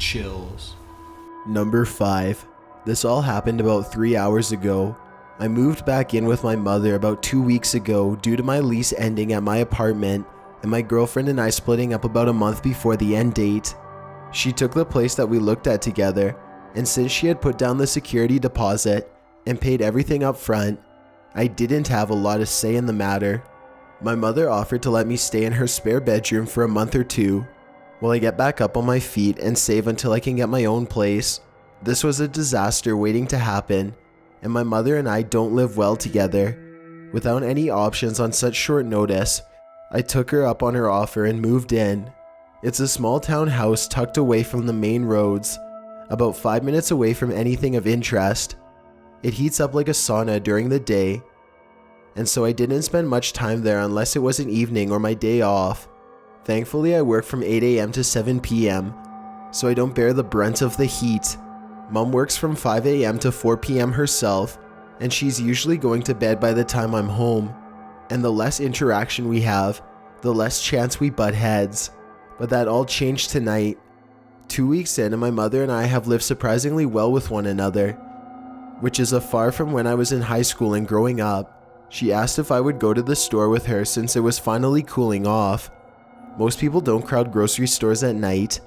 chills. Number 5. This all happened about 3 hours ago. I moved back in with my mother about 2 weeks ago due to my lease ending at my apartment and my girlfriend and I splitting up about a month before the end date. She took the place that we looked at together, and since she had put down the security deposit and paid everything up front, I didn't have a lot of say in the matter. My mother offered to let me stay in her spare bedroom for a month or two while I get back up on my feet and save until I can get my own place. This was a disaster waiting to happen, and my mother and I don't live well together. Without any options on such short notice, I took her up on her offer and moved in. It's a small town house tucked away from the main roads, about 5 minutes away from anything of interest. It heats up like a sauna during the day, and so I didn't spend much time there unless it was an evening or my day off. Thankfully, I work from 8 a.m. to 7 p.m., so I don't bear the brunt of the heat. Mom works from 5 a.m. to 4 p.m. herself, and she's usually going to bed by the time I'm home. And the less interaction we have, the less chance we butt heads. But that all changed tonight. 2 weeks in, and my mother and I have lived surprisingly well with one another, which is far from when I was in high school and growing up. She asked if I would go to the store with her since it was finally cooling off. Most people don't crowd grocery stores at night,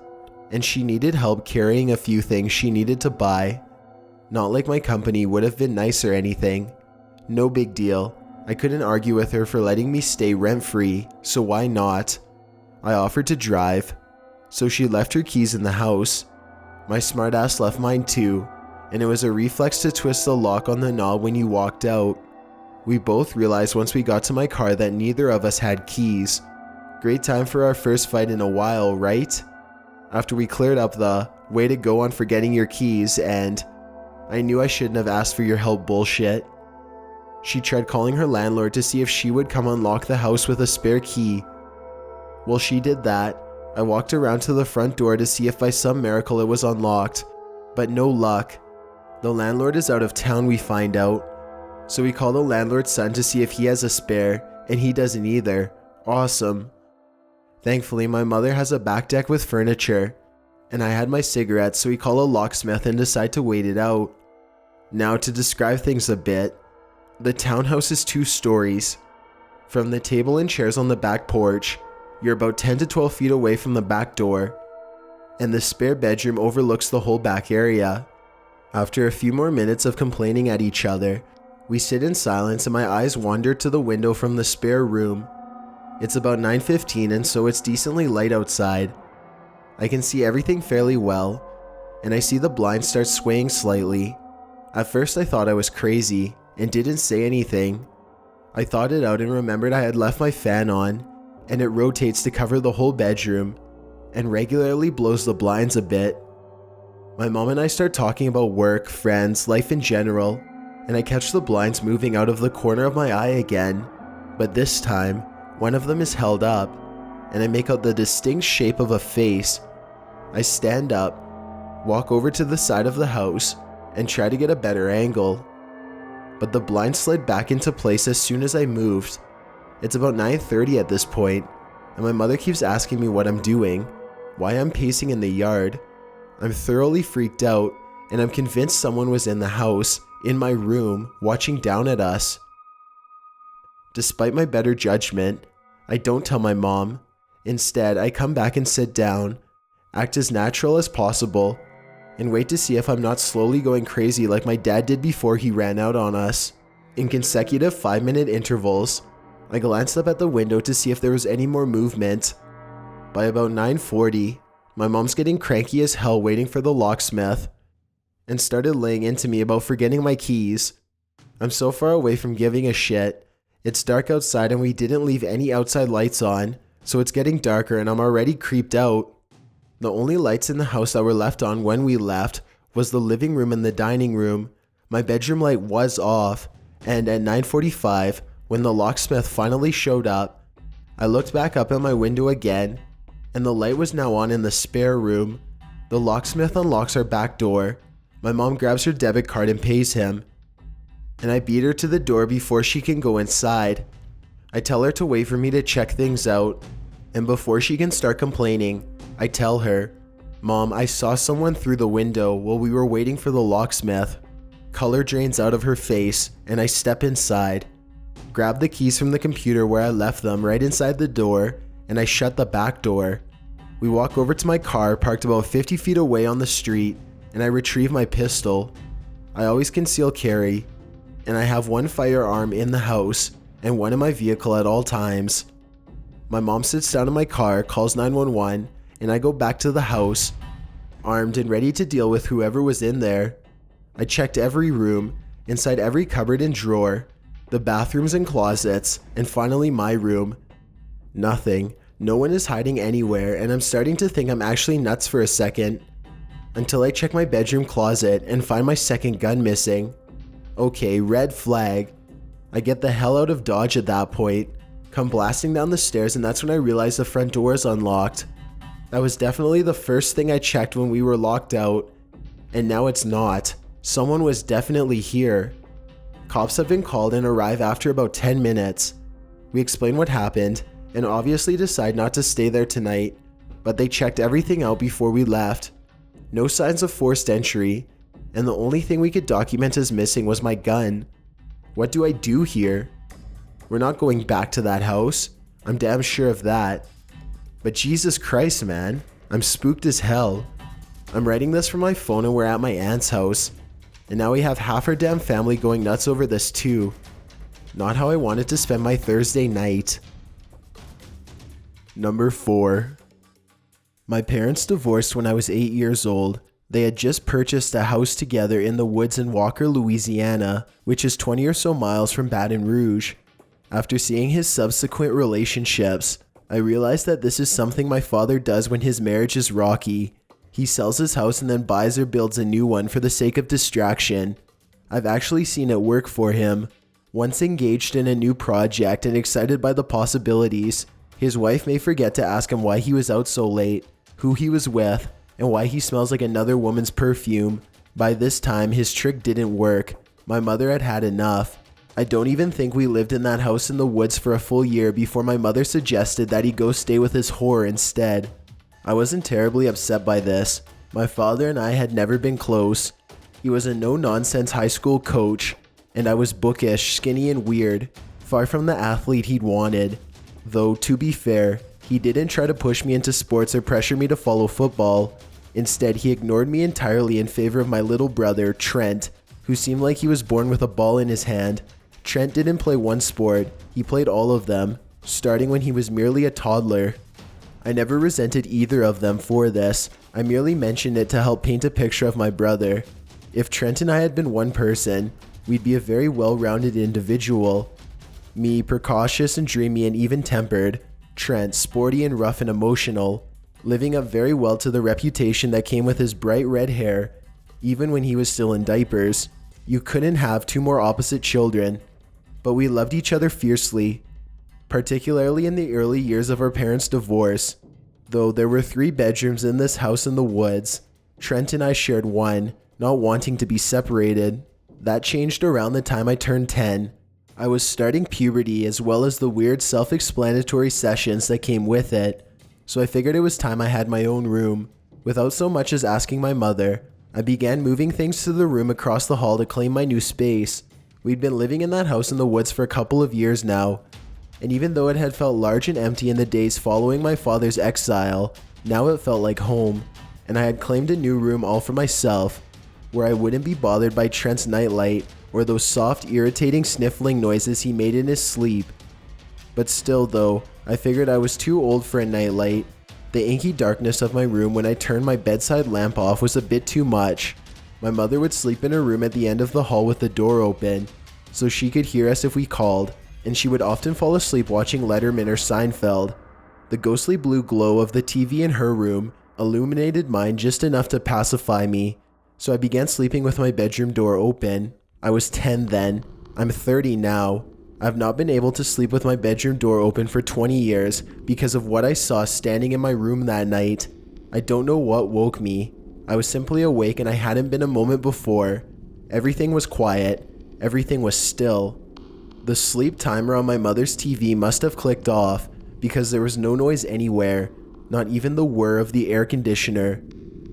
and she needed help carrying a few things she needed to buy. Not like my company would have been nice or anything. No big deal. I couldn't argue with her for letting me stay rent-free, so why not? I offered to drive, so she left her keys in the house. My smartass left mine too, and it was a reflex to twist the lock on the knob when you walked out. We both realized once we got to my car that neither of us had keys. Great time for our first fight in a while, right? After we cleared up the way to go on forgetting your keys and I knew I shouldn't have asked for your help bullshit, she tried calling her landlord to see if she would come unlock the house with a spare key. While she did that, I walked around to the front door to see if by some miracle it was unlocked, but no luck. The landlord is out of town, we find out. So we call the landlord's son to see if he has a spare, and he doesn't either. Awesome. Thankfully, my mother has a back deck with furniture, and I had my cigarettes, so we call a locksmith and decide to wait it out. Now to describe things a bit, the townhouse is 2 stories. From the table and chairs on the back porch, you're about 10 to 12 feet away from the back door, and the spare bedroom overlooks the whole back area. After a few more minutes of complaining at each other, we sit in silence and my eyes wander to the window from the spare room. It's about 9:15 and so it's decently light outside. I can see everything fairly well, and I see the blinds start swaying slightly. At first I thought I was crazy and didn't say anything. I thought it out and remembered I had left my fan on, and it rotates to cover the whole bedroom and regularly blows the blinds a bit. My mom and I start talking about work, friends, life in general, and I catch the blinds moving out of the corner of my eye again, but this time, one of them is held up, and I make out the distinct shape of a face. I stand up, walk over to the side of the house, and try to get a better angle. But the blind slid back into place as soon as I moved. It's about 9:30 at this point, and my mother keeps asking me what I'm doing, why I'm pacing in the yard. I'm thoroughly freaked out, and I'm convinced someone was in the house, in my room, watching down at us. Despite my better judgment, I don't tell my mom. Instead, I come back and sit down, act as natural as possible, and wait to see if I'm not slowly going crazy like my dad did before he ran out on us. In consecutive 5-minute intervals, I glanced up at the window to see if there was any more movement. By about 9:40, my mom's getting cranky as hell waiting for the locksmith, and started laying into me about forgetting my keys. I'm so far away from giving a shit. It's dark outside and we didn't leave any outside lights on, so it's getting darker and I'm already creeped out. The only lights in the house that were left on when we left was the living room and the dining room. My bedroom light was off, and at 9:45, when the locksmith finally showed up, I looked back up at my window again, and the light was now on in the spare room. The locksmith unlocks our back door. My mom grabs her debit card and pays him, and I beat her to the door before she can go inside. I tell her to wait for me to check things out, and before she can start complaining, I tell her, Mom, I saw someone through the window while we were waiting for the locksmith. Color drains out of her face, and I step inside. Grab the keys from the computer where I left them right inside the door, and I shut the back door. We walk over to my car parked about 50 feet away on the street, and I retrieve my pistol. I always conceal carry, and I have one firearm in the house and one in my vehicle at all times. My mom sits down in my car, calls 911, and I go back to the house, armed and ready to deal with whoever was in there. I checked every room, inside every cupboard and drawer, the bathrooms and closets, and finally my room. Nothing. No one is hiding anywhere, and I'm starting to think I'm actually nuts for a second. Until I check my bedroom closet and find my second gun missing. Okay, red flag. I get the hell out of Dodge at that point, come blasting down the stairs, and that's when I realize the front door is unlocked. That was definitely the first thing I checked when we were locked out, and now it's not. Someone was definitely here. Cops have been called and arrive after about 10 minutes. We explain what happened and obviously decide not to stay there tonight, but they checked everything out before we left. No signs of forced entry, and the only thing we could document as missing was my gun. What do I do here? We're not going back to that house. I'm damn sure of that. But Jesus Christ, man, I'm spooked as hell. I'm writing this from my phone and we're at my aunt's house. And now we have half her damn family going nuts over this too. Not how I wanted to spend my Thursday night. Number 4. My parents divorced when I was 8 years old. They had just purchased a house together in the woods in Walker, Louisiana, which is 20 or so miles from Baton Rouge. After seeing his subsequent relationships, I realized that this is something my father does when his marriage is rocky. He sells his house and then buys or builds a new one for the sake of distraction. I've actually seen it work for him. Once engaged in a new project and excited by the possibilities, his wife may forget to ask him why he was out so late, who he was with, and why he smells like another woman's perfume. By this time, his trick didn't work. My mother had had enough. I don't even think we lived in that house in the woods for a full year before my mother suggested that he go stay with his whore instead. I wasn't terribly upset by this. My father and I had never been close. He was a no-nonsense high school coach, and I was bookish, skinny, and weird, far from the athlete he'd wanted. Though, to be fair, he didn't try to push me into sports or pressure me to follow football. Instead, he ignored me entirely in favor of my little brother, Trent, who seemed like he was born with a ball in his hand. Trent didn't play one sport, he played all of them, starting when he was merely a toddler. I never resented either of them for this. I merely mentioned it to help paint a picture of my brother. If Trent and I had been one person, we'd be a very well-rounded individual. Me, precautious and dreamy and even-tempered. Trent, sporty and rough and emotional, living up very well to the reputation that came with his bright red hair, even when he was still in diapers. You couldn't have two more opposite children. But we loved each other fiercely, particularly in the early years of our parents' divorce. Though there were 3 bedrooms in this house in the woods, Trent and I shared one, not wanting to be separated. That changed around the time I turned 10. I was starting puberty as well as the weird self-explanatory sessions that came with it, so I figured it was time I had my own room. Without so much as asking my mother, I began moving things to the room across the hall to claim my new space. We'd been living in that house in the woods for a couple of years now, and even though it had felt large and empty in the days following my father's exile, now it felt like home, and I had claimed a new room all for myself, where I wouldn't be bothered by Trent's nightlight or those soft, irritating sniffling noises he made in his sleep. But still though, I figured I was too old for a nightlight. The inky darkness of my room when I turned my bedside lamp off was a bit too much. My mother would sleep in her room at the end of the hall with the door open, so she could hear us if we called, and she would often fall asleep watching Letterman or Seinfeld. The ghostly blue glow of the TV in her room illuminated mine just enough to pacify me, so I began sleeping with my bedroom door open. I was 10 then. I'm 30 now. I've not been able to sleep with my bedroom door open for 20 years because of what I saw standing in my room that night. I don't know what woke me. I was simply awake and I hadn't been a moment before. Everything was quiet. Everything was still. The sleep timer on my mother's TV must have clicked off because there was no noise anywhere, not even the whir of the air conditioner.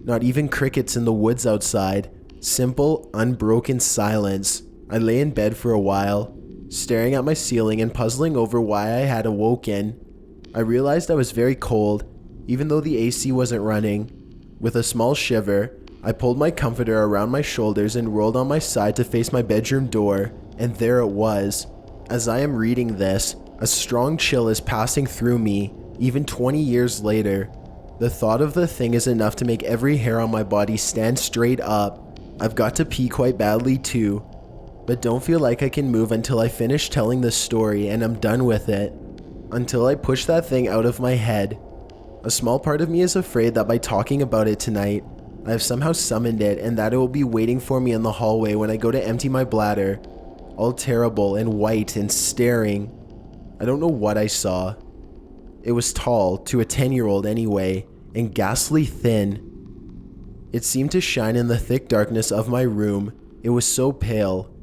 Not even crickets in the woods outside. Simple, unbroken silence. I lay in bed for a while, staring at my ceiling and puzzling over why I had awoken. I realized I was very cold, even though the AC wasn't running. With a small shiver, I pulled my comforter around my shoulders and rolled on my side to face my bedroom door, and there it was. As I am reading this, a strong chill is passing through me, even 20 years later. The thought of the thing is enough to make every hair on my body stand straight up. I've got to pee quite badly too, but don't feel like I can move until I finish telling this story and I'm done with it. Until I push that thing out of my head. A small part of me is afraid that by talking about it tonight, I have somehow summoned it and that it will be waiting for me in the hallway when I go to empty my bladder, all terrible and white and staring. I don't know what I saw. It was tall, to a 10-year-old anyway, and ghastly thin. It seemed to shine in the thick darkness of my room. It was so pale.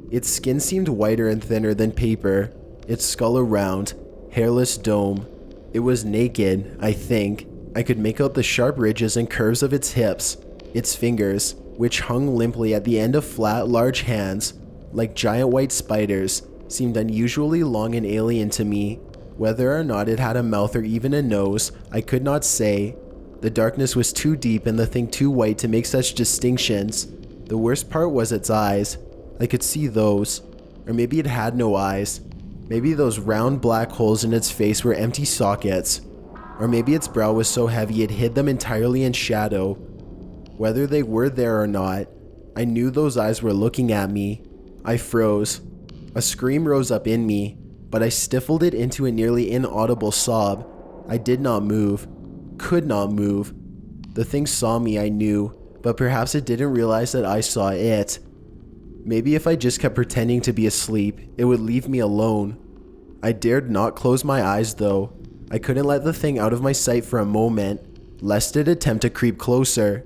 Its skin seemed whiter and thinner than paper, its skull a round, hairless dome. It was naked, I think. I could make out the sharp ridges and curves of its hips, its fingers, which hung limply at the end of flat, large hands, like giant white spiders, seemed unusually long and alien to me. Whether or not it had a mouth or even a nose, I could not say. The darkness was too deep and the thing too white to make such distinctions. The worst part was its eyes. I could see those. Or maybe it had no eyes. Maybe those round black holes in its face were empty sockets. Or maybe its brow was so heavy it hid them entirely in shadow. Whether they were there or not, I knew those eyes were looking at me. I froze. A scream rose up in me, but I stifled it into a nearly inaudible sob. I did not move. Could not move. The thing saw me, I knew, but perhaps it didn't realize that I saw it. Maybe if I just kept pretending to be asleep, it would leave me alone. I dared not close my eyes though. I couldn't let the thing out of my sight for a moment, lest it attempt to creep closer.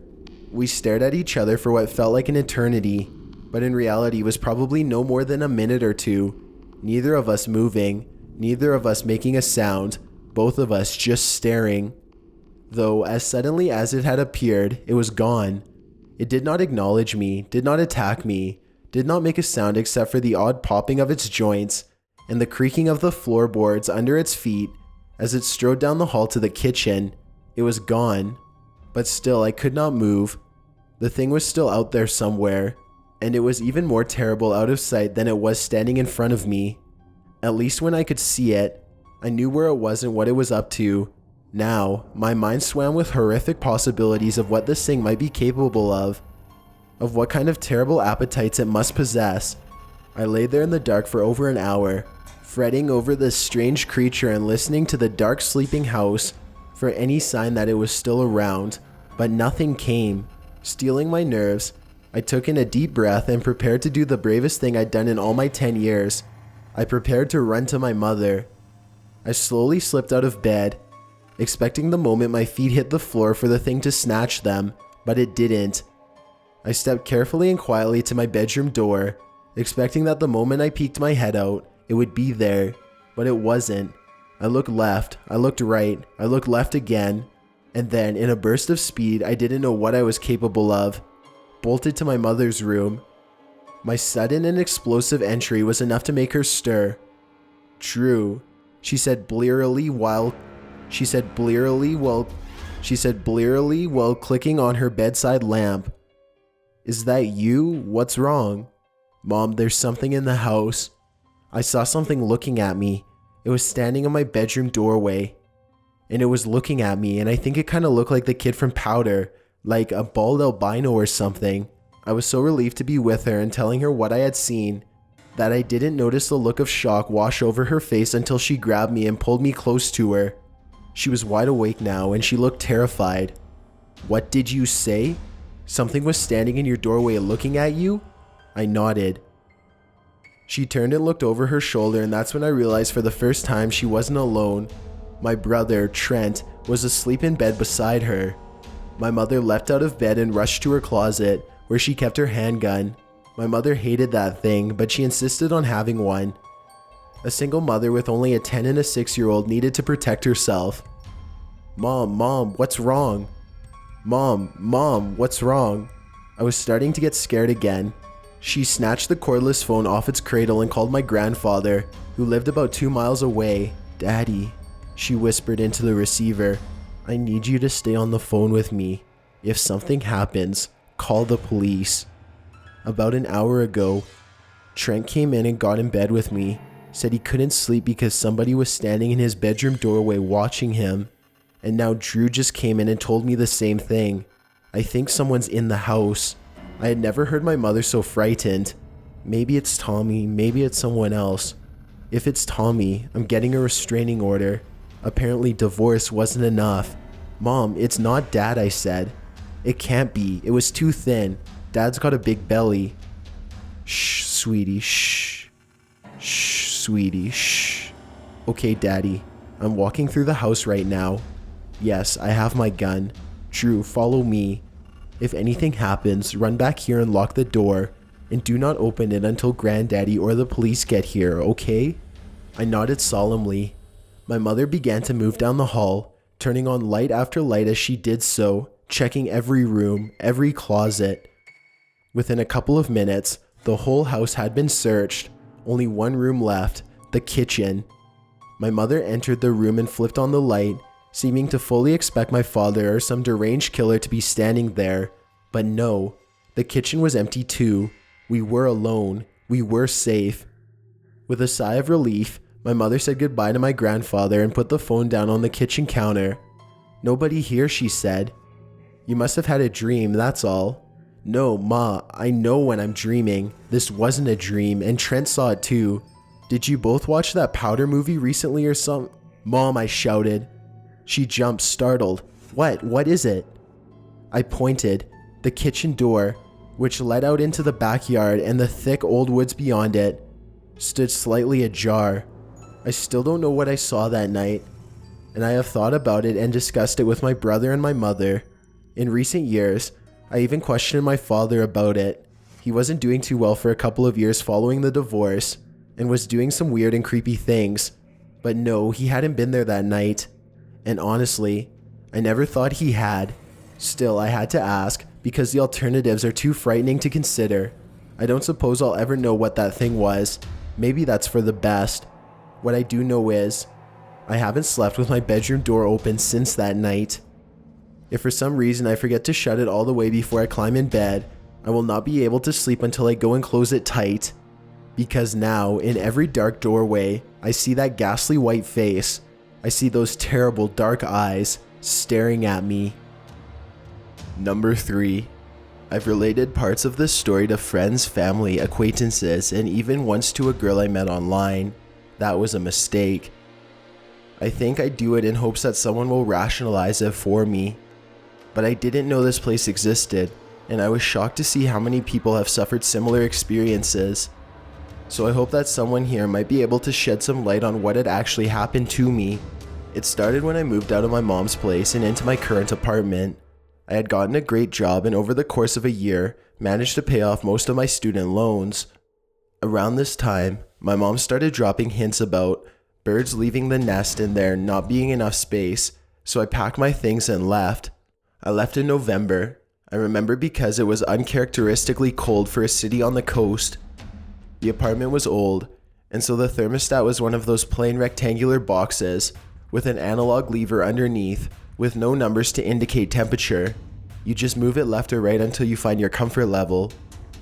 We stared at each other for what felt like an eternity, but in reality was probably no more than a minute or two. Neither of us moving, neither of us making a sound, both of us just staring. Though, as suddenly as it had appeared, it was gone. It did not acknowledge me, did not attack me, did not make a sound except for the odd popping of its joints and the creaking of the floorboards under its feet as it strode down the hall to the kitchen. It was gone. But still, I could not move. The thing was still out there somewhere, and it was even more terrible out of sight than it was standing in front of me. At least when I could see it, I knew where it was and what it was up to. Now, my mind swam with horrific possibilities of what this thing might be capable of what kind of terrible appetites it must possess. I lay there in the dark for over an hour, fretting over this strange creature and listening to the dark sleeping house for any sign that it was still around, but nothing came. Stealing my nerves, I took in a deep breath and prepared to do the bravest thing I'd done in all my 10 years. I prepared to run to my mother. I slowly slipped out of bed, expecting the moment my feet hit the floor for the thing to snatch them, but it didn't. I stepped carefully and quietly to my bedroom door, expecting that the moment I peeked my head out, it would be there, but it wasn't. I looked left, I looked right, I looked left again, and then, in a burst of speed I didn't know what I was capable of, bolted to my mother's room. My sudden and explosive entry was enough to make her stir. "True," she said blearily while clicking on her bedside lamp. "Is that you? What's wrong?" "Mom, there's something in the house." I saw something looking at me. It was standing in my bedroom doorway. And it was looking at me, and I think it kind of looked like the kid from Powder, like a bald albino or something. I was so relieved to be with her and telling her what I had seen that I didn't notice the look of shock wash over her face until she grabbed me and pulled me close to her. She was wide awake now, and she looked terrified. "What did you say? Something was standing in your doorway looking at you?" I nodded. She turned and looked over her shoulder, and that's when I realized for the first time she wasn't alone. My brother, Trent, was asleep in bed beside her. My mother leapt out of bed and rushed to her closet, where she kept her handgun. My mother hated that thing, but she insisted on having one. A single mother with only a 10 and a 6-year-old needed to protect herself. Mom, what's wrong?" Mom, what's wrong? I was starting to get scared again. She snatched the cordless phone off its cradle and called my grandfather, who lived about 2 miles away. Daddy, she whispered into the receiver, I need you to stay on the phone with me. If something happens, call the police. About an hour ago, Trent came in and got in bed with me, said he couldn't sleep because somebody was standing in his bedroom doorway watching him. And now Drew just came in and told me the same thing. I think someone's in the house. I had never heard my mother so frightened. Maybe it's Tommy, maybe it's someone else. If it's Tommy, I'm getting a restraining order. Apparently divorce wasn't enough. Mom, it's not Dad, I said. It can't be, it was too thin. Dad's got a big belly. Shh, sweetie, shh. Shh, sweetie, shh. Okay, Daddy, I'm walking through the house right now. Yes, I have my gun. Drew, follow me. If anything happens, run back here and lock the door, and do not open it until Granddaddy or the police get here, okay? I nodded solemnly. My mother began to move down the hall, turning on light after light as she did so, checking every room, every closet. Within a couple of minutes, the whole house had been searched. Only one room left, the kitchen. My mother entered the room and flipped on the light, seeming to fully expect my father or some deranged killer to be standing there. But no, the kitchen was empty too. We were alone. We were safe. With a sigh of relief, my mother said goodbye to my grandfather and put the phone down on the kitchen counter. Nobody here, she said. You must have had a dream, that's all. No, Ma, I know when I'm dreaming. This wasn't a dream, and Trent saw it too. Did you both watch that Powder movie recently or some? Mom, I shouted. She jumped, startled. What is it? I pointed. The kitchen door, which led out into the backyard and the thick old woods beyond it, stood slightly ajar. I still don't know what I saw that night, and I have thought about it and discussed it with my brother and my mother. In recent years, I even questioned my father about it. He wasn't doing too well for a couple of years following the divorce, and was doing some weird and creepy things. But no, he hadn't been there that night. And honestly, I never thought he had. Still, I had to ask, because the alternatives are too frightening to consider. I don't suppose I'll ever know what that thing was. Maybe that's for the best. What I do know is, I haven't slept with my bedroom door open since that night. If for some reason I forget to shut it all the way before I climb in bed, I will not be able to sleep until I go and close it tight. Because now, in every dark doorway, I see that ghastly white face. I see those terrible dark eyes staring at me. Number 3. I've related parts of this story to friends, family, acquaintances, and even once to a girl I met online. That was a mistake. I think I do it in hopes that someone will rationalize it for me. But I didn't know this place existed, and I was shocked to see how many people have suffered similar experiences. So I hope that someone here might be able to shed some light on what had actually happened to me. It started when I moved out of my mom's place and into my current apartment. I had gotten a great job and over the course of a year, managed to pay off most of my student loans. Around this time, my mom started dropping hints about birds leaving the nest and there not being enough space, so I packed my things and left. I left in November. I remember because it was uncharacteristically cold for a city on the coast. The apartment was old, and so the thermostat was one of those plain rectangular boxes with an analog lever underneath with no numbers to indicate temperature. You just move it left or right until you find your comfort level.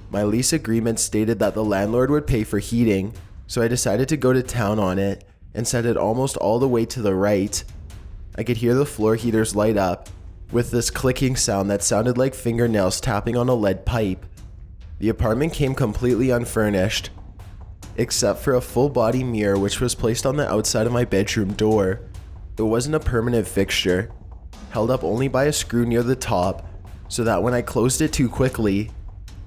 My lease agreement stated that the landlord would pay for heating, so I decided to go to town on it and set it almost all the way to the right. I could hear the floor heaters light up with this clicking sound that sounded like fingernails tapping on a lead pipe. The apartment came completely unfurnished, except for a full-body mirror which was placed on the outside of my bedroom door. It wasn't a permanent fixture, held up only by a screw near the top, so that when I closed it too quickly,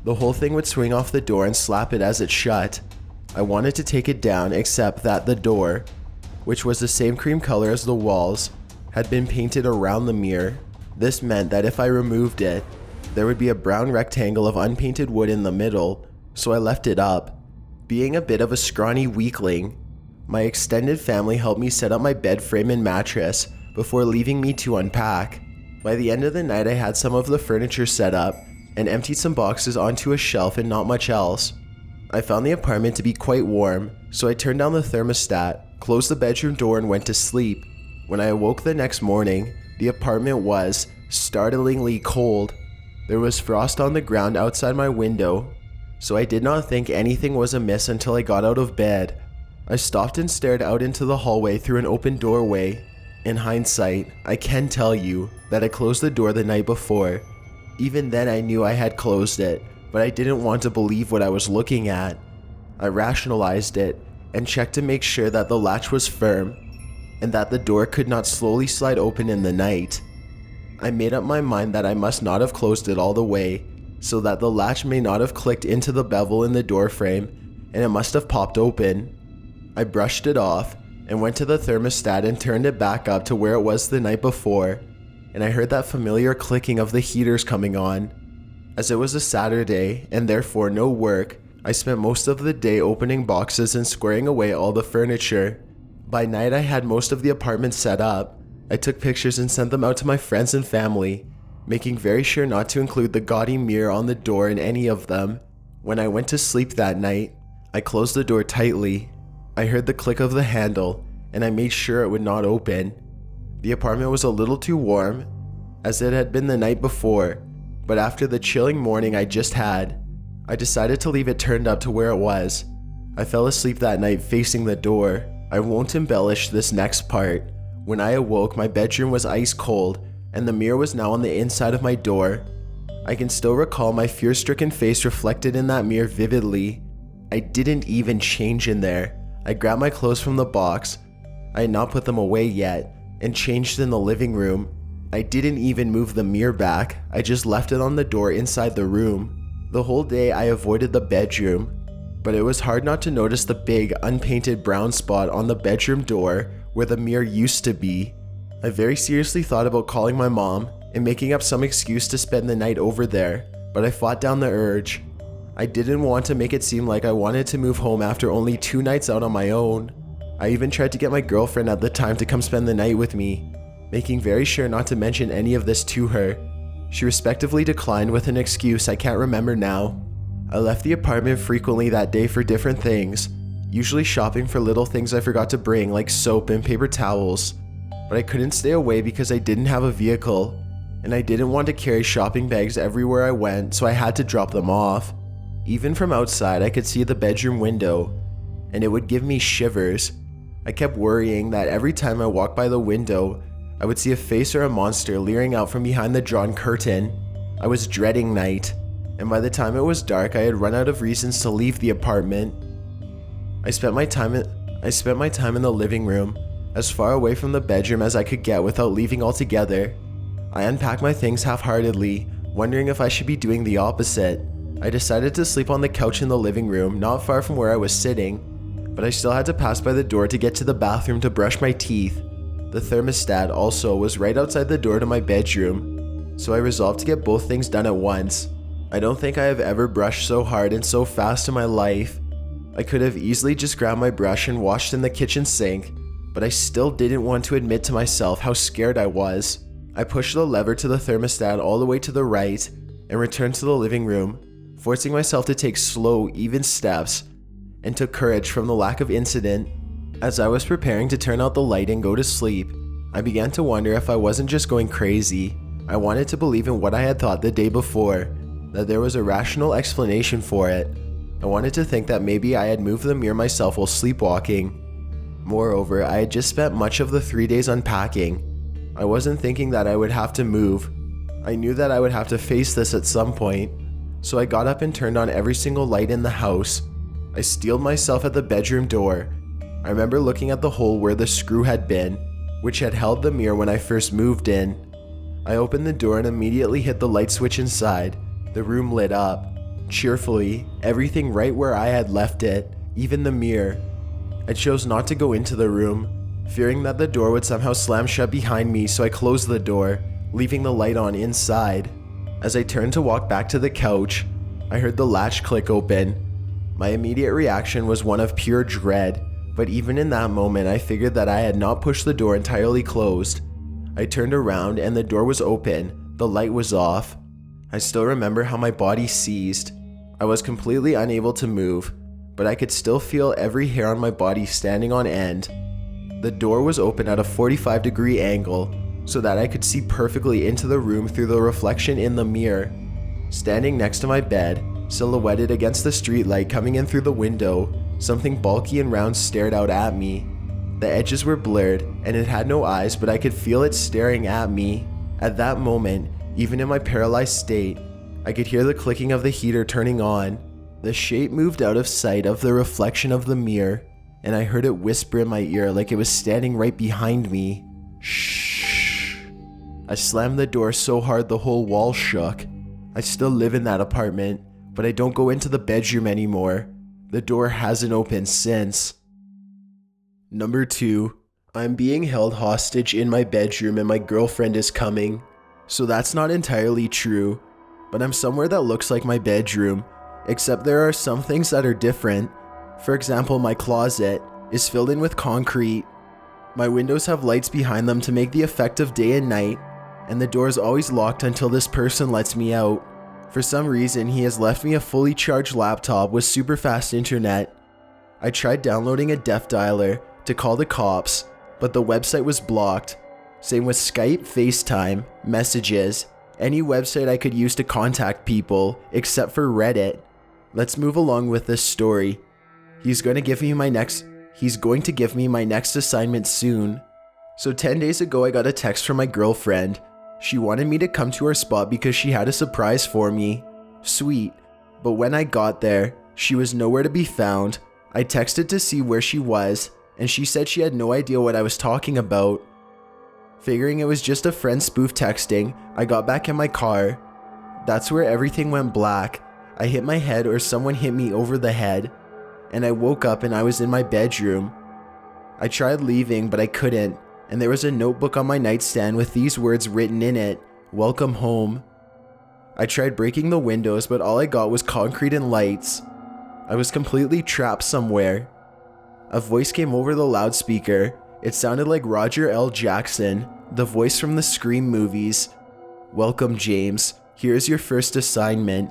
the whole thing would swing off the door and slap it as it shut. I wanted to take it down, except that the door, which was the same cream color as the walls, had been painted around the mirror. This meant that if I removed it, there would be a brown rectangle of unpainted wood in the middle, so I left it up. Being a bit of a scrawny weakling, my extended family helped me set up my bed frame and mattress before leaving me to unpack. By the end of the night, I had some of the furniture set up and emptied some boxes onto a shelf and not much else. I found the apartment to be quite warm, so I turned down the thermostat, closed the bedroom door and went to sleep. When I awoke the next morning, the apartment was startlingly cold. There was frost on the ground outside my window, so I did not think anything was amiss until I got out of bed. I stopped and stared out into the hallway through an open doorway. In hindsight, I can tell you that I closed the door the night before. Even then I knew I had closed it, but I didn't want to believe what I was looking at. I rationalized it and checked to make sure that the latch was firm and that the door could not slowly slide open in the night. I made up my mind that I must not have closed it all the way, so that the latch may not have clicked into the bevel in the door frame and it must have popped open. I brushed it off and went to the thermostat and turned it back up to where it was the night before, and I heard that familiar clicking of the heaters coming on. As it was a Saturday and therefore no work, I spent most of the day opening boxes and squaring away all the furniture. By night I had most of the apartment set up. I took pictures and sent them out to my friends and family, making very sure not to include the gaudy mirror on the door in any of them. When I went to sleep that night, I closed the door tightly. I heard the click of the handle, and I made sure it would not open. The apartment was a little too warm, as it had been the night before, but after the chilling morning I just had, I decided to leave it turned up to where it was. I fell asleep that night facing the door. I won't embellish this next part. When I awoke, my bedroom was ice cold, and the mirror was now on the inside of my door. I can still recall my fear-stricken face reflected in that mirror vividly. I didn't even change in there. I grabbed my clothes from the box, I had not put them away yet, and changed in the living room. I didn't even move the mirror back, I just left it on the door inside the room. The whole day I avoided the bedroom, but it was hard not to notice the big unpainted brown spot on the bedroom door where the mirror used to be. I very seriously thought about calling my mom and making up some excuse to spend the night over there, but I fought down the urge. I didn't want to make it seem like I wanted to move home after only 2 nights out on my own. I even tried to get my girlfriend at the time to come spend the night with me, making very sure not to mention any of this to her. She respectively declined with an excuse I can't remember now. I left the apartment frequently that day for different things, usually shopping for little things I forgot to bring like soap and paper towels, but I couldn't stay away because I didn't have a vehicle, and I didn't want to carry shopping bags everywhere I went, so I had to drop them off. Even from outside I could see the bedroom window, and it would give me shivers. I kept worrying that every time I walked by the window, I would see a face or a monster leering out from behind the drawn curtain. I was dreading night, and by the time it was dark, I had run out of reasons to leave the apartment. I spent my time in the living room, as far away from the bedroom as I could get without leaving altogether. I unpacked my things half-heartedly, wondering if I should be doing the opposite. I decided to sleep on the couch in the living room, not far from where I was sitting, but I still had to pass by the door to get to the bathroom to brush my teeth. The thermostat also was right outside the door to my bedroom, so I resolved to get both things done at once. I don't think I have ever brushed so hard and so fast in my life. I could have easily just grabbed my brush and washed in the kitchen sink, but I still didn't want to admit to myself how scared I was. I pushed the lever to the thermostat all the way to the right and returned to the living room, forcing myself to take slow, even steps, and took courage from the lack of incident. As I was preparing to turn out the light and go to sleep, I began to wonder if I wasn't just going crazy. I wanted to believe in what I had thought the day before, that there was a rational explanation for it. I wanted to think that maybe I had moved the mirror myself while sleepwalking. Moreover, I had just spent much of the 3 days unpacking. I wasn't thinking that I would have to move. I knew that I would have to face this at some point, so I got up and turned on every single light in the house. I steeled myself at the bedroom door. I remember looking at the hole where the screw had been, which had held the mirror when I first moved in. I opened the door and immediately hit the light switch inside. The room lit up, cheerfully, everything right where I had left it, even the mirror. I chose not to go into the room, fearing that the door would somehow slam shut behind me, so I closed the door, leaving the light on inside. As I turned to walk back to the couch, I heard the latch click open. My immediate reaction was one of pure dread, but even in that moment I figured that I had not pushed the door entirely closed. I turned around and the door was open. The light was off. I still remember how my body seized. I was completely unable to move, but I could still feel every hair on my body standing on end. The door was open at a 45-degree angle so that I could see perfectly into the room through the reflection in the mirror. Standing next to my bed, silhouetted against the streetlight coming in through the window, something bulky and round stared out at me. The edges were blurred and it had no eyes, but I could feel it staring at me. At that moment, even in my paralyzed state, I could hear the clicking of the heater turning on. The shape moved out of sight of the reflection of the mirror, and I heard it whisper in my ear like it was standing right behind me. Shh. I slammed the door so hard the whole wall shook. I still live in that apartment, but I don't go into the bedroom anymore. The door hasn't opened since. Number 2. I'm being held hostage in my bedroom and my girlfriend is coming. So that's not entirely true, but I'm somewhere that looks like my bedroom, except there are some things that are different. For example, my closet is filled in with concrete. My windows have lights behind them to make the effect of day and night, and the door is always locked until this person lets me out. For some reason, he has left me a fully charged laptop with super fast internet. I tried downloading a death dialer to call the cops, but the website was blocked. Same with Skype, FaceTime, messages, any website I could use to contact people, except for Reddit. Let's move along with this story. He's going to give me my next assignment soon. So 10 days ago, I got a text from my girlfriend. She wanted me to come to her spot because she had a surprise for me. Sweet. But when I got there, she was nowhere to be found. I texted to see where she was, and she said she had no idea what I was talking about. Figuring it was just a friend spoof texting, I got back in my car. That's where everything went black. I hit my head or someone hit me over the head, and I woke up and I was in my bedroom. I tried leaving, but I couldn't, and there was a notebook on my nightstand with these words written in it, "Welcome home." I tried breaking the windows, but all I got was concrete and lights. I was completely trapped somewhere. A voice came over the loudspeaker. It sounded like Roger L. Jackson, the voice from the Scream movies. "Welcome, James. Here's your first assignment."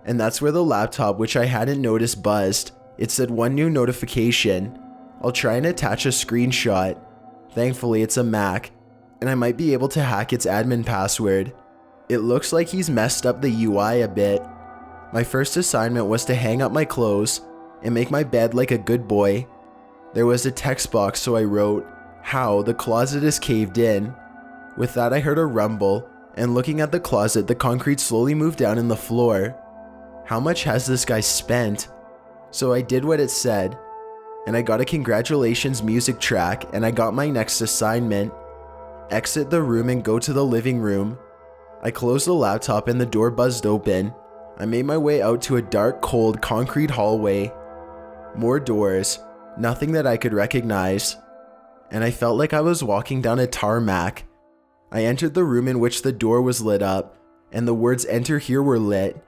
And that's where the laptop, which I hadn't noticed, buzzed. It said one new notification. I'll try and attach a screenshot. Thankfully, it's a Mac, and I might be able to hack its admin password. It looks like he's messed up the UI a bit. My first assignment was to hang up my clothes and make my bed like a good boy. There was a text box, so I wrote, "How, the closet is caved in." With that, I heard a rumble, and looking at the closet, the concrete slowly moved down in the floor. How much has this guy spent? So I did what it said, and I got a congratulations music track, and I got my next assignment. Exit the room and go to the living room. I closed the laptop and the door buzzed open. I made my way out to a dark, cold, concrete hallway. More doors. Nothing that I could recognize, and I felt like I was walking down a tarmac. I entered the room in which the door was lit up, and the words "Enter here" were lit.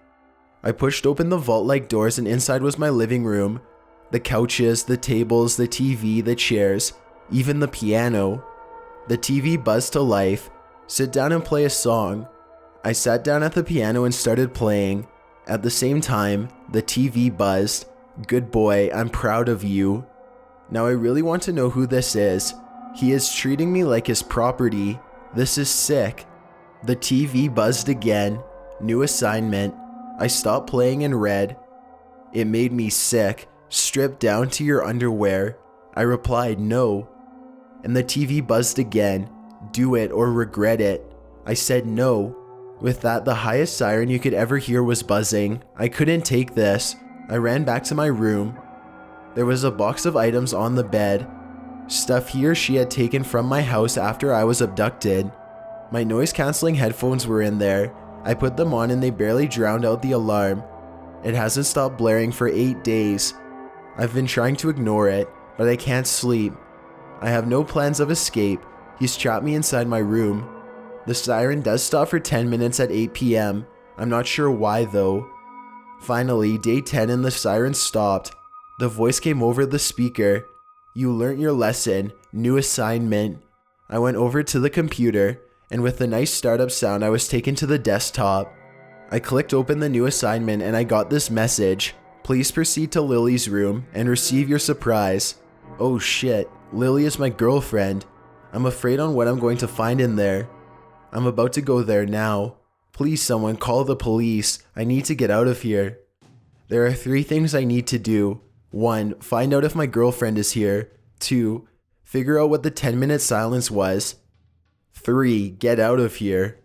I pushed open the vault-like doors, and inside was my living room. The couches, the tables, the TV, the chairs, even the piano. The TV buzzed to life. "Sit down and play a song." I sat down at the piano and started playing. At the same time, the TV buzzed. "Good boy, I'm proud of you." Now I really want to know who this is. He is treating me like his property. This is sick. The TV buzzed again. New assignment. I stopped playing and read. "It made me sick. Strip down to your underwear." I replied, "No." And the TV buzzed again. "Do it or regret it." I said no. With that, the highest siren you could ever hear was buzzing. I couldn't take this. I ran back to my room. There was a box of items on the bed. Stuff he or she had taken from my house after I was abducted. My noise-canceling headphones were in there. I put them on and they barely drowned out the alarm. It hasn't stopped blaring for 8 days. I've been trying to ignore it, but I can't sleep. I have no plans of escape. He's trapped me inside my room. The siren does stop for 10 minutes at 8 p.m. I'm not sure why though. Finally, day 10 and the siren stopped. The voice came over the speaker. "You learnt your lesson. New assignment." I went over to the computer, and with the nice startup sound, I was taken to the desktop. I clicked open the new assignment and I got this message. Please proceed to Lily's room and receive your surprise. Oh shit, Lily is my girlfriend. I'm afraid on what I'm going to find in there. I'm about to go there now. Please someone call the police. I need to get out of here. There are 3 things I need to do. 1. Find out if my girlfriend is here. 2. Figure out what the 10-minute silence was. 3. Get out of here.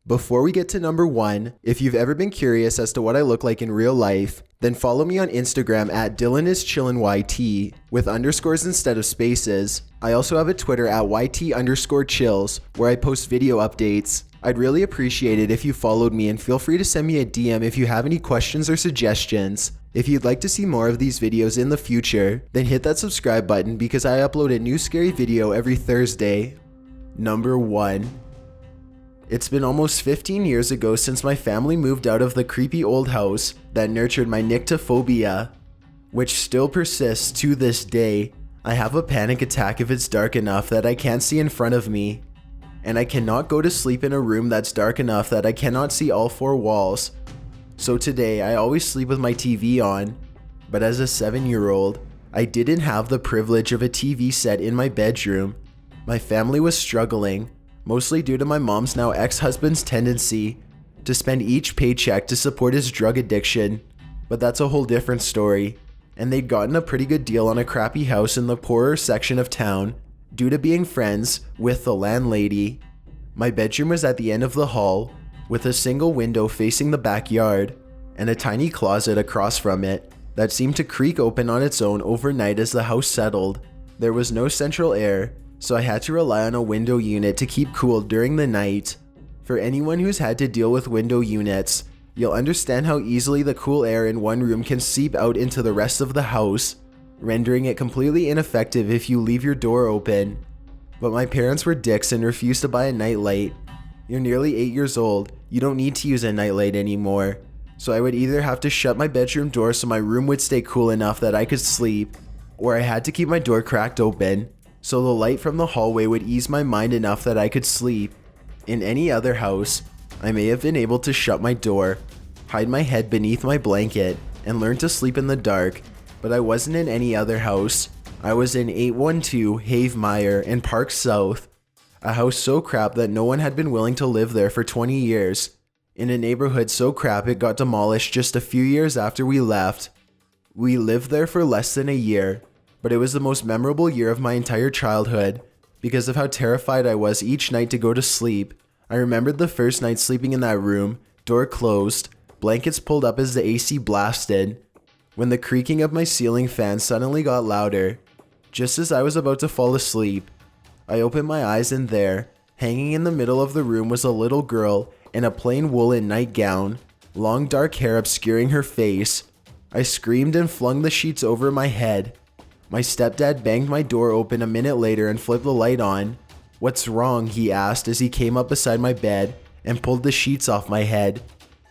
Before we get to number 1, if you've ever been curious as to what I look like in real life, then follow me on Instagram at DylanIsChillinYT with underscores instead of spaces. I also have a Twitter at YT_chills where I post video updates. I'd really appreciate it if you followed me, and feel free to send me a DM if you have any questions or suggestions. If you'd like to see more of these videos in the future, then hit that subscribe button because I upload a new scary video every Thursday. Number 1. It's been almost 15 years ago since my family moved out of the creepy old house that nurtured my nyctophobia, which still persists to this day. I have a panic attack if it's dark enough that I can't see in front of me, and I cannot go to sleep in a room that's dark enough that I cannot see all 4 walls. So today, I always sleep with my TV on, but as a 7-year-old, I didn't have the privilege of a TV set in my bedroom. My family was struggling, mostly due to my mom's now ex-husband's tendency to spend each paycheck to support his drug addiction, but that's a whole different story. And they'd gotten a pretty good deal on a crappy house in the poorer section of town due to being friends with the landlady. My bedroom was at the end of the hall, with a single window facing the backyard, and a tiny closet across from it that seemed to creak open on its own overnight as the house settled. There was no central air, so I had to rely on a window unit to keep cool during the night. For anyone who's had to deal with window units, you'll understand how easily the cool air in one room can seep out into the rest of the house, rendering it completely ineffective if you leave your door open. But my parents were dicks and refused to buy a nightlight. You're nearly 8 years old, you don't need to use a nightlight anymore. So I would either have to shut my bedroom door so my room would stay cool enough that I could sleep, or I had to keep my door cracked open so the light from the hallway would ease my mind enough that I could sleep. In any other house, I may have been able to shut my door, hide my head beneath my blanket, and learn to sleep in the dark, but I wasn't in any other house. I was in 812 Havemeyer in Park South, a house so crap that no one had been willing to live there for 20 years, in a neighborhood so crap it got demolished just a few years after we left. We lived there for less than a year, but it was the most memorable year of my entire childhood because of how terrified I was each night to go to sleep. I remembered the first night sleeping in that room, door closed, blankets pulled up as the AC blasted, when the creaking of my ceiling fan suddenly got louder. Just as I was about to fall asleep, I opened my eyes and there, hanging in the middle of the room, was a little girl in a plain woolen nightgown, long dark hair obscuring her face. I screamed and flung the sheets over my head. My stepdad banged my door open a minute later and flipped the light on. "What's wrong?" he asked as he came up beside my bed and pulled the sheets off my head.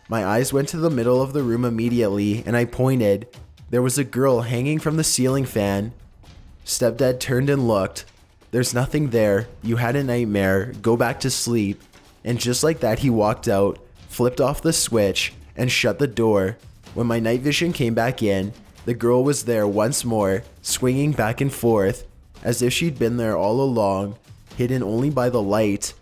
My eyes went to the middle of the room immediately and I pointed. There was a girl hanging from the ceiling fan. Stepdad turned and looked. "There's nothing there. You had a nightmare. Go back to sleep." And just like that, he walked out, flipped off the switch, and shut the door. When my night vision came back in, the girl was there once more, swinging back and forth, as if she'd been there all along, hidden only by the light.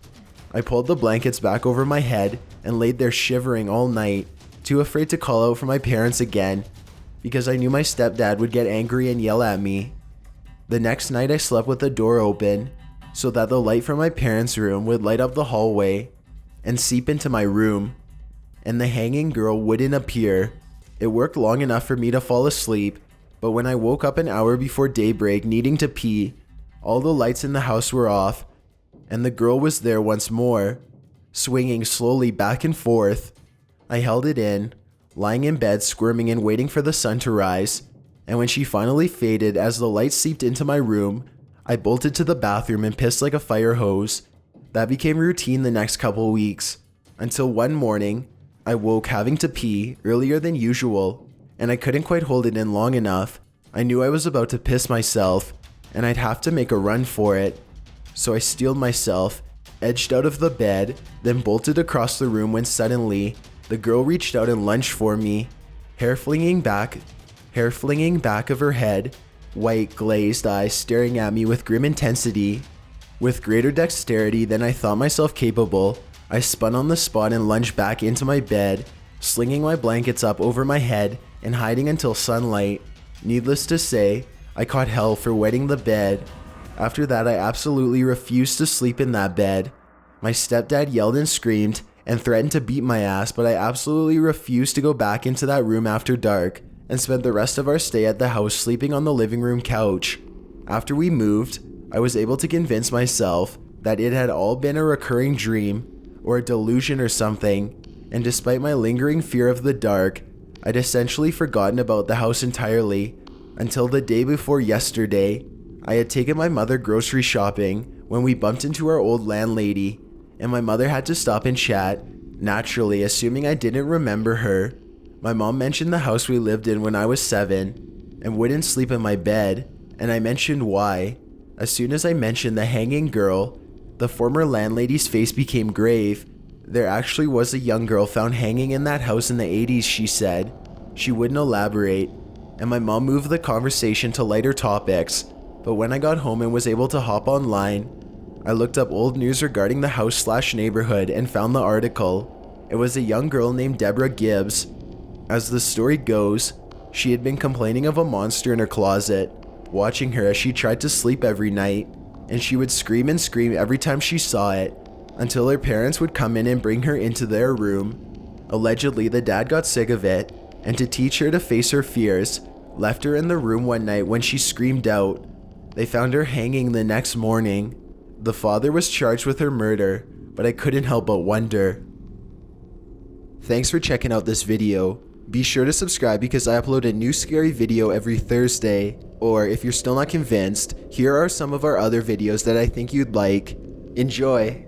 I pulled the blankets back over my head and laid there shivering all night, too afraid to call out for my parents again, because I knew my stepdad would get angry and yell at me. The next night I slept with the door open, so that the light from my parents' room would light up the hallway and seep into my room, and the hanging girl wouldn't appear. It worked long enough for me to fall asleep, but when I woke up an hour before daybreak needing to pee, all the lights in the house were off, and the girl was there once more, swinging slowly back and forth. I held it in, lying in bed squirming and waiting for the sun to rise, and when she finally faded as the light seeped into my room, I bolted to the bathroom and pissed like a fire hose. That became routine the next couple weeks, until one morning, I woke having to pee earlier than usual, and I couldn't quite hold it in long enough. I knew I was about to piss myself, and I'd have to make a run for it. so I steeled myself, edged out of the bed, then bolted across the room when suddenly, the girl reached out and lunged for me, hair flinging back of her head, white glazed eyes staring at me with grim intensity. With greater dexterity than I thought myself capable, I spun on the spot and lunged back into my bed, slinging my blankets up over my head and hiding until sunlight. Needless to say, I caught hell for wetting the bed. After that, I absolutely refused to sleep in that bed. My stepdad yelled and screamed and threatened to beat my ass, but I absolutely refused to go back into that room after dark and spent the rest of our stay at the house sleeping on the living room couch. After we moved, I was able to convince myself that it had all been a recurring dream or a delusion or something, and despite my lingering fear of the dark, I'd essentially forgotten about the house entirely until the day before yesterday. I had taken my mother grocery shopping when we bumped into our old landlady, and my mother had to stop and chat, naturally assuming I didn't remember her. My mom mentioned the house we lived in when I was 7 and wouldn't sleep in my bed, and I mentioned why. As soon as I mentioned the hanging girl, the former landlady's face became grave. There actually was a young girl found hanging in that house in the 80s, she said. She wouldn't elaborate, and my mom moved the conversation to lighter topics, but when I got home and was able to hop online, I looked up old news regarding the house/neighborhood and found the article. It was a young girl named Deborah Gibbs. As the story goes, she had been complaining of a monster in her closet, watching her as she tried to sleep every night, and she would scream and scream every time she saw it, until her parents would come in and bring her into their room. Allegedly, the dad got sick of it, and to teach her to face her fears, left her in the room one night when she screamed out. They found her hanging the next morning. The father was charged with her murder, but I couldn't help but wonder. Thanks for checking out this video. Be sure to subscribe because I upload a new scary video every Thursday. Or if you're still not convinced, here are some of our other videos that I think you'd like. Enjoy!